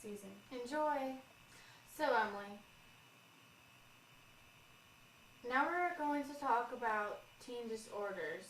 season. Enjoy! So Emily, now we're going to talk about teen disorders.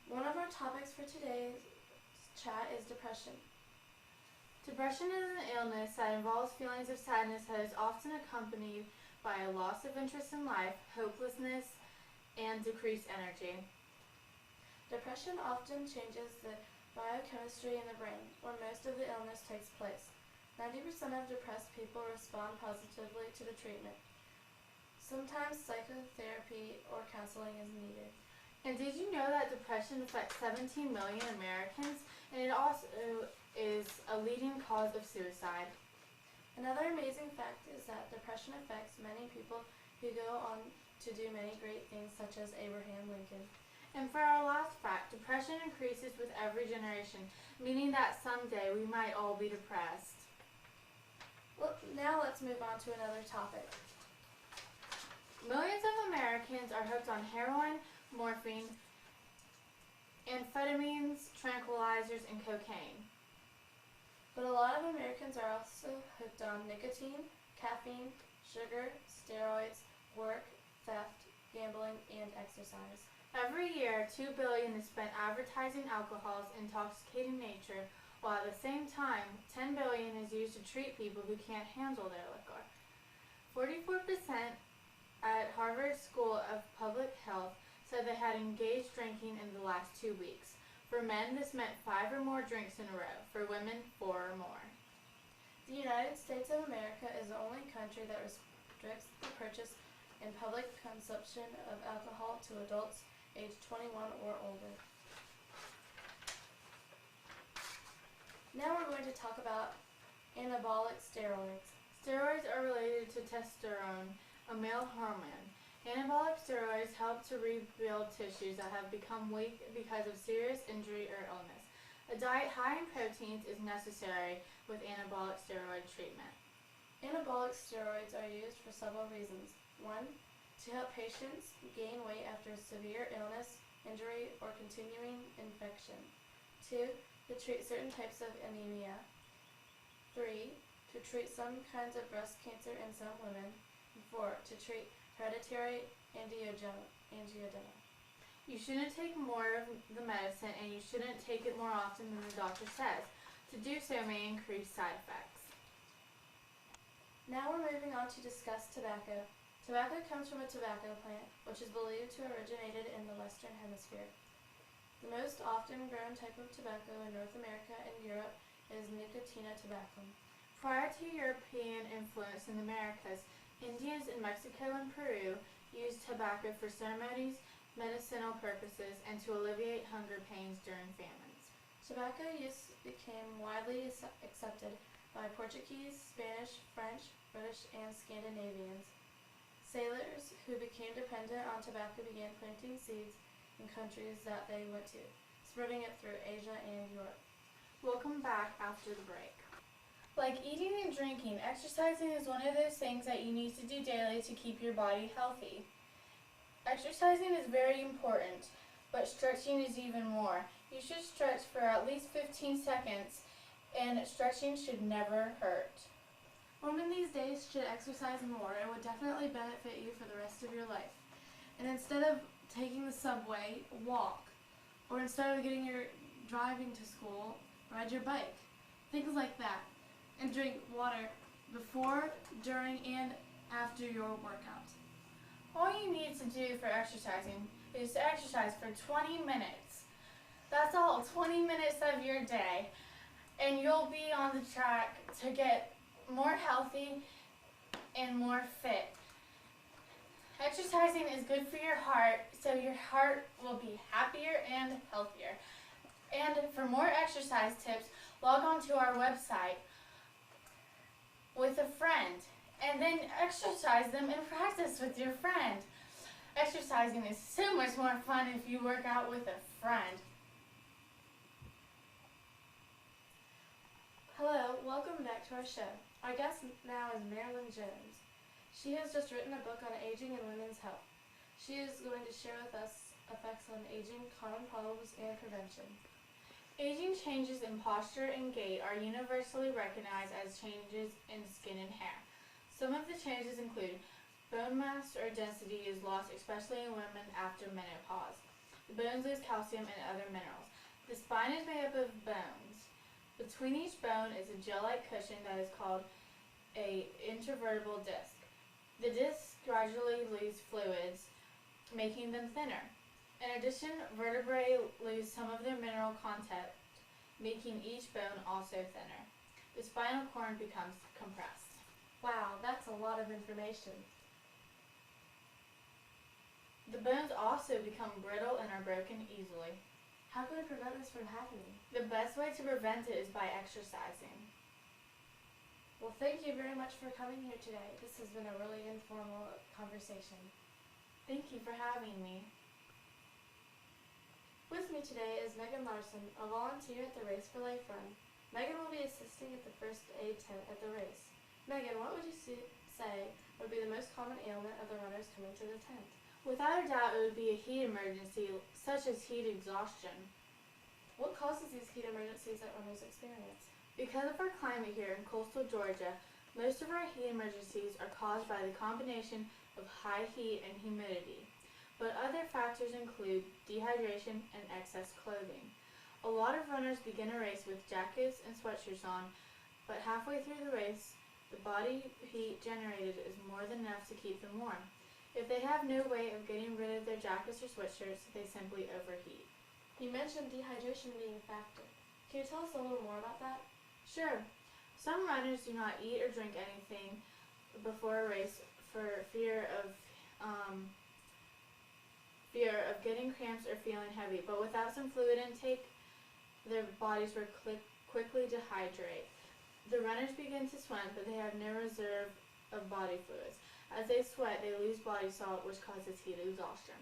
One of our topics for today's chat is depression. Depression is an illness that involves feelings of sadness that is often accompanied by a loss of interest in life, hopelessness, and decreased energy. Depression often changes the biochemistry in the brain, where most of the illness takes place. 90% of depressed people respond positively to the treatment. Sometimes psychotherapy or counseling is needed. And did you know that depression affects 17 million Americans, and it also is a leading cause of suicide? Another amazing fact is that depression affects many people who go on to do many great things, such as Abraham Lincoln. And for our last fact, depression increases with every generation, meaning that someday we might all be depressed. Well, now let's move on to another topic. Millions of Americans are hooked on heroin, morphine, amphetamines, tranquilizers, and cocaine. But a lot of Americans are also hooked on nicotine, caffeine, sugar, steroids, work, theft, gambling, and exercise. Every year, $2 billion is spent advertising alcohol's intoxicating nature, while at the same time, $10 billion is used to treat people who can't handle their liquor. 44% at Harvard School of Public Health said they had engaged drinking in the last 2 weeks. For men, this meant 5 or more drinks in a row. For women, 4 or more. The United States of America is the only country that restricts the purchase and public consumption of alcohol to adults aged 21 or older. Now we're going to talk about anabolic steroids. Steroids are related to testosterone, a male hormone. Anabolic steroids help to rebuild tissues that have become weak because of serious injury or illness. A diet high in proteins is necessary with anabolic steroid treatment. Anabolic steroids are used for several reasons. 1. To help patients gain weight after severe illness, injury, or continuing infection. 2. To treat certain types of anemia. 3. To treat some kinds of breast cancer in some women. 4. To treat hereditary angioedema. You shouldn't take more of the medicine, and you shouldn't take it more often than the doctor says. To do so may increase side effects. Now we're moving on to discuss tobacco. Tobacco comes from a tobacco plant, which is believed to have originated in the Western Hemisphere. The most often grown type of tobacco in North America and Europe is Nicotina tobacco. Prior to European influence in the Americas, Indians in Mexico and Peru used tobacco for ceremonies, medicinal purposes, and to alleviate hunger pains during famines. Tobacco use became widely accepted by Portuguese, Spanish, French, British, and Scandinavians. Sailors who became dependent on tobacco began planting seeds in countries that they went to, spreading it through Asia and Europe. Welcome back after the break. Like eating and drinking, exercising is one of those things that you need to do daily to keep your body healthy. Exercising is very important, but stretching is even more. You should stretch for at least 15 seconds, and stretching should never hurt. Women these days should exercise more. It would definitely benefit you for the rest of your life. And instead of taking the subway, walk. Or instead of driving to school, ride your bike. Things like that. And drink water before, during, and after your workout. All you need to do for exercising is to exercise for 20 minutes. That's all, 20 minutes of your day. And you'll be on the track to get more healthy and more fit. Exercising is good for your heart, so your heart will be happier and healthier. And for more exercise tips, log on to our website with a friend, and then exercise them and practice with your friend. Exercising is so much more fun if you work out with a friend. Hello, welcome back to our show. Our guest now is Marilyn Jones. She has just written a book on aging and women's health. She is going to share with us effects on aging, common problems, and prevention. Aging changes in posture and gait are universally recognized as changes in skin and hair. Some of the changes include bone mass or density is lost, especially in women after menopause. The bones lose calcium and other minerals. The spine is made up of bones. Between each bone is a gel-like cushion that is called a intervertebral disc. The discs gradually lose fluids, making them thinner. In addition, vertebrae lose some of their mineral content, making each bone also thinner. The spinal cord becomes compressed. Wow, that's a lot of information. The bones also become brittle and are broken easily. How can we prevent this from happening? The best way to prevent it is by exercising. Well, thank you very much for coming here today. This has been a really informal conversation. Thank you for having me. With me today is Megan Larson, a volunteer at the Race for Life Run. Megan will be assisting at the first aid tent at the race. Megan, what would you say would be the most common ailment of the runners coming to the tent? Without a doubt, it would be a heat emergency, such as heat exhaustion. What causes these heat emergencies that runners experience? Because of our climate here in coastal Georgia, most of our heat emergencies are caused by the combination of high heat and humidity. But other factors include dehydration and excess clothing. A lot of runners begin a race with jackets and sweatshirts on, but halfway through the race, the body heat generated is more than enough to keep them warm. If they have no way of getting rid of their jackets or sweatshirts, they simply overheat. You mentioned dehydration being a factor. Can you tell us a little more about that? Sure. Some runners do not eat or drink anything before a race for fear of getting cramps or feeling heavy, but without some fluid intake, their bodies will quickly dehydrate. The runners begin to sweat, but they have no reserve of body fluids. As they sweat, they lose body salt, which causes heat exhaustion.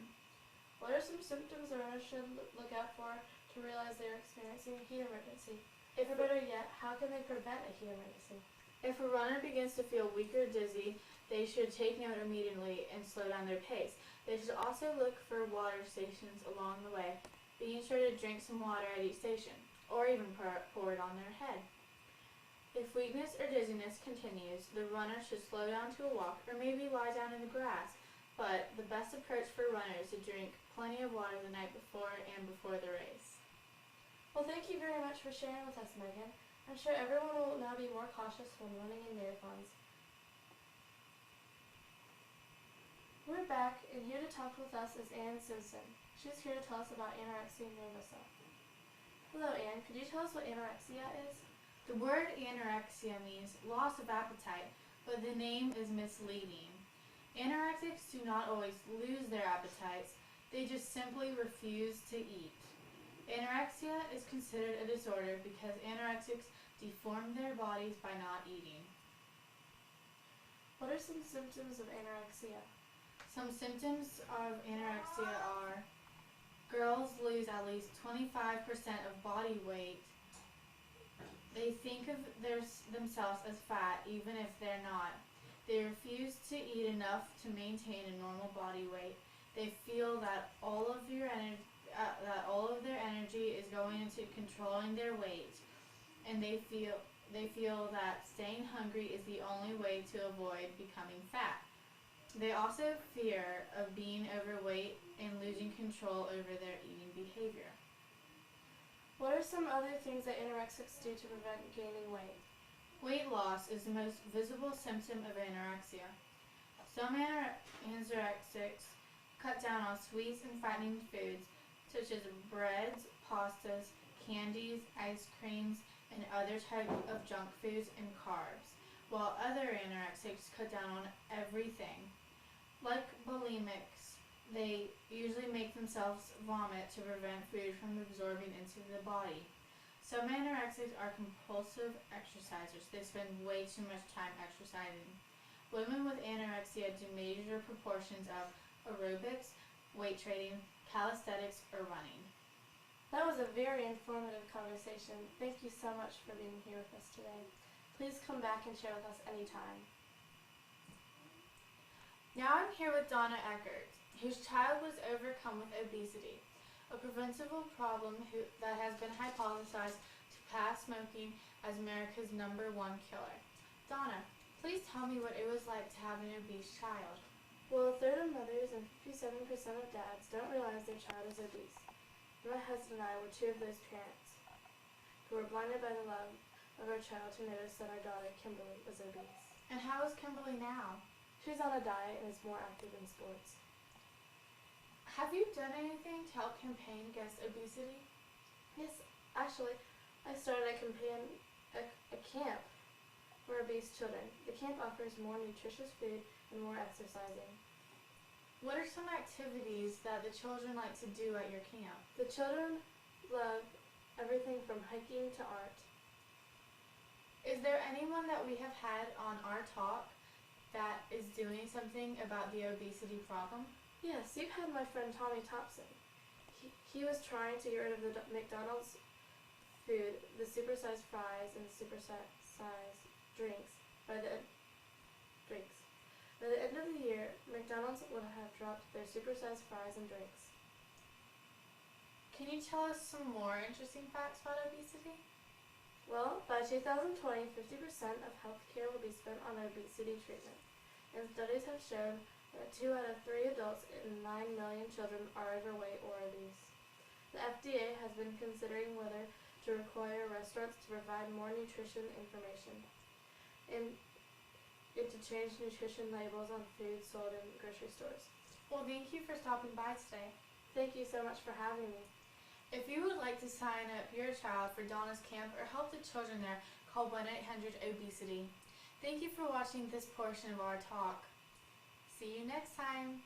What are some symptoms a runner should look out for to realize they are experiencing a heat emergency? Or better yet, how can they prevent a heat emergency? If a runner begins to feel weak or dizzy, they should take note immediately and slow down their pace. They should also look for water stations along the way, being sure to drink some water at each station, or even pour it on their head. If weakness or dizziness continues, the runner should slow down to a walk or maybe lie down in the grass, but the best approach for a runner is to drink plenty of water the night before and before the race. Well, thank you very much for sharing with us, Megan. I'm sure everyone will now be more cautious when running in marathons. We're back, and here to talk with us is Anne Simpson. She's here to tell us about anorexia nervosa. Hello, Anne. Could you tell us what anorexia is? The word anorexia means loss of appetite, but the name is misleading. Anorexics do not always lose their appetites, they just simply refuse to eat. Anorexia is considered a disorder because anorexics deform their bodies by not eating. What are some symptoms of anorexia? Some symptoms of anorexia are girls lose at least 25% of body weight. They think of themselves as fat even if they're not. They refuse to eat enough to maintain a normal body weight. They feel that all of their energy is going into controlling their weight, and they feel that staying hungry is the only way to avoid becoming fat. They also fear of being overweight and losing control over their eating behavior. What are some other things that anorexics do to prevent gaining weight? Weight loss is the most visible symptom of anorexia. Some anorexics cut down on sweets and fattening foods such as breads, pastas, candies, ice creams, and other types of junk foods and carbs, while other anorexics cut down on everything. Like bulimics, they usually make themselves vomit to prevent food from absorbing into the body. Some anorexics are compulsive exercisers. They spend way too much time exercising. Women with anorexia do major proportions of aerobics, weight training, calisthenics, or running. That was a very informative conversation. Thank you so much for being here with us today. Please come back and share with us anytime. Now I'm here with Donna Eckert, whose child was overcome with obesity. a preventable problem that has been hypothesized to pass smoking as America's #1 killer. Donna, please tell me what it was like to have an obese child. Well, a third of mothers and 57% of dads don't realize their child is obese. My husband and I were two of those parents who were blinded by the love of our child to notice that our daughter, Kimberly, was obese. And how is Kimberly now? She's on a diet and is more active in sports. Have you done anything to help campaign against obesity? Yes, actually, I started a camp for obese children. The camp offers more nutritious food and more exercising. What are some activities that the children like to do at your camp? The children love everything from hiking to art. Is there anyone that we have had on our talk that is doing something about the obesity problem? Yes, you've had my friend Tommy Thompson. He was trying to get rid of the McDonald's food, the supersized fries, and the supersized drinks. By the end of the year, McDonald's would have dropped their supersized fries and drinks. Can you tell us some more interesting facts about obesity? Well, by 2020, 50% of healthcare will be spent on obesity treatment, and studies have shown that 2 out of 3 adults and 9 million children are overweight or obese. The FDA has been considering whether to require restaurants to provide more nutrition information and to change nutrition labels on food sold in grocery stores. Well, thank you for stopping by today. Thank you so much for having me. If you would like to sign up your child for Donna's camp or help the children there, call 1-800-OBESITY. Thank you for watching this portion of our talk. See you next time.